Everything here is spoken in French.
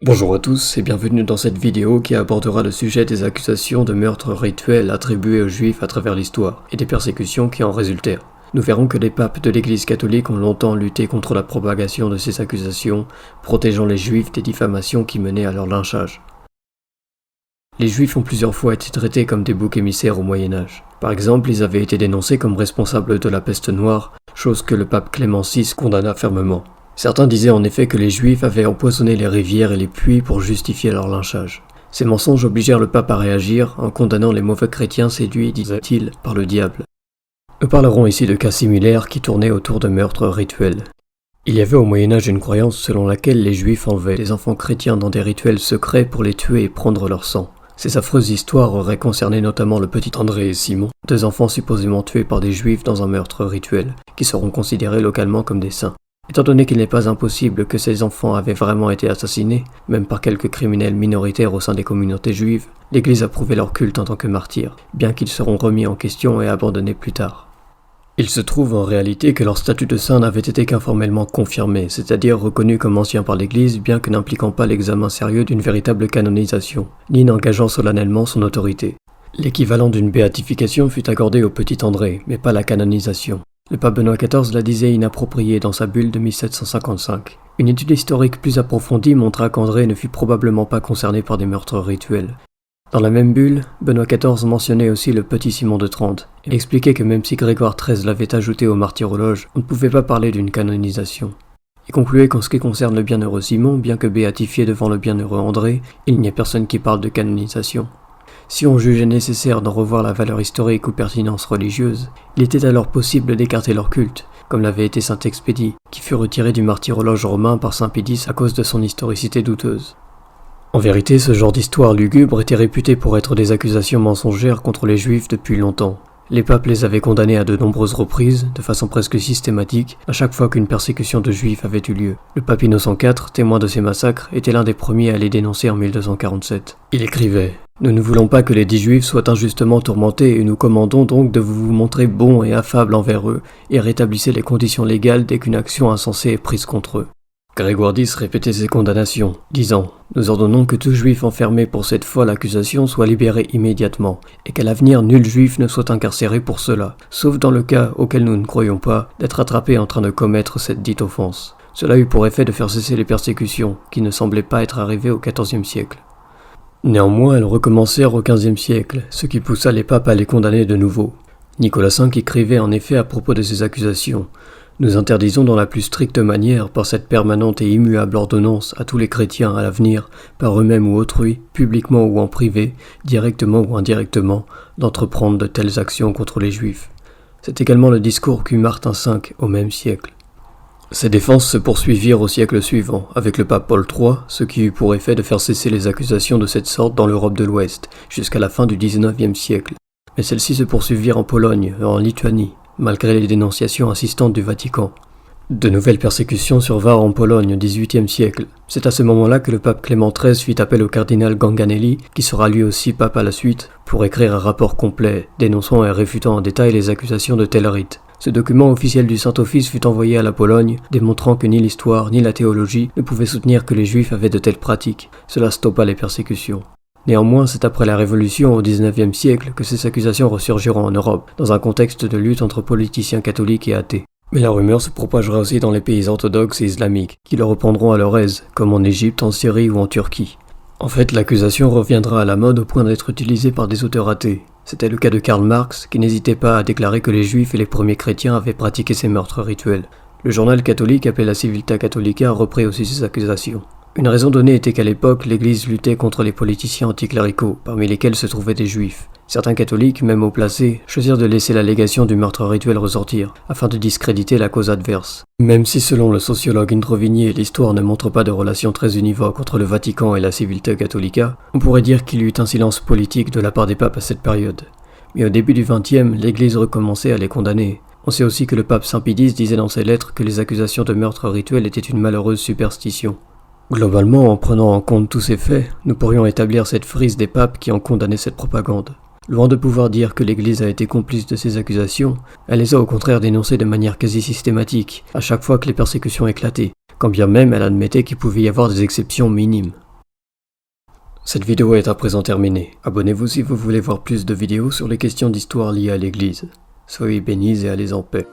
Bonjour à tous et bienvenue dans cette vidéo qui abordera le sujet des accusations de meurtres rituels attribués aux Juifs à travers l'histoire et des persécutions qui en résultèrent. Nous verrons que les papes de l'Église catholique ont longtemps lutté contre la propagation de ces accusations, protégeant les Juifs des diffamations qui menaient à leur lynchage. Les Juifs ont plusieurs fois été traités comme des boucs émissaires au Moyen-Âge. Par exemple, ils avaient été dénoncés comme responsables de la peste noire, chose que le pape Clément VI condamna fermement. Certains disaient en effet que les Juifs avaient empoisonné les rivières et les puits pour justifier leur lynchage. Ces mensonges obligèrent le pape à réagir en condamnant les mauvais chrétiens séduits, disait-il, par le diable. Nous parlerons ici de cas similaires qui tournaient autour de meurtres rituels. Il y avait au Moyen-Âge une croyance selon laquelle les Juifs enlevaient les enfants chrétiens dans des rituels secrets pour les tuer et prendre leur sang. Ces affreuses histoires auraient concerné notamment le petit André et Simon, deux enfants supposément tués par des Juifs dans un meurtre rituel, qui seront considérés localement comme des saints. Étant donné qu'il n'est pas impossible que ces enfants avaient vraiment été assassinés, même par quelques criminels minoritaires au sein des communautés juives, l'Église a prouvé leur culte en tant que martyrs, bien qu'ils seront remis en question et abandonnés plus tard. Il se trouve en réalité que leur statut de saint n'avait été qu'informellement confirmé, c'est-à-dire reconnu comme ancien par l'Église, bien que n'impliquant pas l'examen sérieux d'une véritable canonisation, ni n'engageant solennellement son autorité. L'équivalent d'une béatification fut accordé au petit André, mais pas la canonisation. Le pape Benoît XIV la disait inappropriée dans sa bulle de 1755. Une étude historique plus approfondie montra qu'André ne fut probablement pas concerné par des meurtres rituels. Dans la même bulle, Benoît XIV mentionnait aussi le petit Simon de Trente et expliquait que même si Grégoire XIII l'avait ajouté au martyrologe, on ne pouvait pas parler d'une canonisation. Il concluait qu'en ce qui concerne le bienheureux Simon, bien que béatifié devant le bienheureux André, il n'y a personne qui parle de canonisation. Si on jugeait nécessaire d'en revoir la valeur historique ou pertinence religieuse, il était alors possible d'écarter leur culte, comme l'avait été saint Expédie, qui fut retiré du martyrologe romain par saint Pédis à cause de son historicité douteuse. En vérité, ce genre d'histoire lugubre était réputé pour être des accusations mensongères contre les Juifs depuis longtemps. Les papes les avaient condamnés à de nombreuses reprises, de façon presque systématique, à chaque fois qu'une persécution de Juifs avait eu lieu. Le pape Innocent IV, témoin de ces massacres, était l'un des premiers à les dénoncer en 1247. Il écrivait « Nous ne voulons pas que les dits Juifs soient injustement tourmentés et nous commandons donc de vous montrer bons et affables envers eux et rétablissez les conditions légales dès qu'une action insensée est prise contre eux. » Grégoire X répétait ces condamnations, disant « Nous ordonnons que tout juif enfermé pour cette folle accusation soit libéré immédiatement, et qu'à l'avenir nul juif ne soit incarcéré pour cela, sauf dans le cas auquel nous ne croyons pas, d'être attrapé en train de commettre cette dite offense. » Cela eut pour effet de faire cesser les persécutions, qui ne semblaient pas être arrivées au XIVe siècle. Néanmoins, elles recommencèrent au XVe siècle, ce qui poussa les papes à les condamner de nouveau. Nicolas V écrivait en effet à propos de ces accusations « Nous interdisons dans la plus stricte manière, par cette permanente et immuable ordonnance, à tous les chrétiens à l'avenir, par eux-mêmes ou autrui, publiquement ou en privé, directement ou indirectement, d'entreprendre de telles actions contre les Juifs. » C'est également le discours qu'eut Martin V au même siècle. Ces défenses se poursuivirent au siècle suivant, avec le pape Paul III, ce qui eut pour effet de faire cesser les accusations de cette sorte dans l'Europe de l'Ouest, jusqu'à la fin du XIXe siècle. Mais celles-ci se poursuivirent en Pologne et en Lituanie, malgré les dénonciations insistantes du Vatican. De nouvelles persécutions survinrent en Pologne au XVIIIe siècle. C'est à ce moment-là que le pape Clément XIII fit appel au cardinal Ganganelli, qui sera lui aussi pape à la suite, pour écrire un rapport complet, dénonçant et réfutant en détail les accusations de tel rite. Ce document officiel du Saint-Office fut envoyé à la Pologne, démontrant que ni l'histoire ni la théologie ne pouvaient soutenir que les Juifs avaient de telles pratiques. Cela stoppa les persécutions. Néanmoins, c'est après la Révolution au XIXe siècle que ces accusations ressurgiront en Europe, dans un contexte de lutte entre politiciens catholiques et athées. Mais la rumeur se propagera aussi dans les pays orthodoxes et islamiques, qui le reprendront à leur aise, comme en Égypte, en Syrie ou en Turquie. En fait, l'accusation reviendra à la mode au point d'être utilisée par des auteurs athées. C'était le cas de Karl Marx, qui n'hésitait pas à déclarer que les Juifs et les premiers chrétiens avaient pratiqué ces meurtres rituels. Le journal catholique appelé la Civiltà Catholica reprit aussi ces accusations. Une raison donnée était qu'à l'époque, l'Église luttait contre les politiciens anticléricaux, parmi lesquels se trouvaient des Juifs. Certains catholiques, même haut placés, choisirent de laisser l'allégation du meurtre rituel ressortir, afin de discréditer la cause adverse. Même si selon le sociologue Indrovigné, l'histoire ne montre pas de relation très univoque entre le Vatican et la Civiltà Catholica, on pourrait dire qu'il y eut un silence politique de la part des papes à cette période. Mais au début du XXe, l'Église recommençait à les condamner. On sait aussi que le pape Saint Pédis disait dans ses lettres que les accusations de meurtre rituel étaient une malheureuse superstition. Globalement, en prenant en compte tous ces faits, nous pourrions établir cette frise des papes qui ont condamné cette propagande. Loin de pouvoir dire que l'Église a été complice de ces accusations, elle les a au contraire dénoncées de manière quasi systématique, à chaque fois que les persécutions éclataient, quand bien même elle admettait qu'il pouvait y avoir des exceptions minimes. Cette vidéo est à présent terminée. Abonnez-vous si vous voulez voir plus de vidéos sur les questions d'histoire liées à l'Église. Soyez bénis et allez en paix.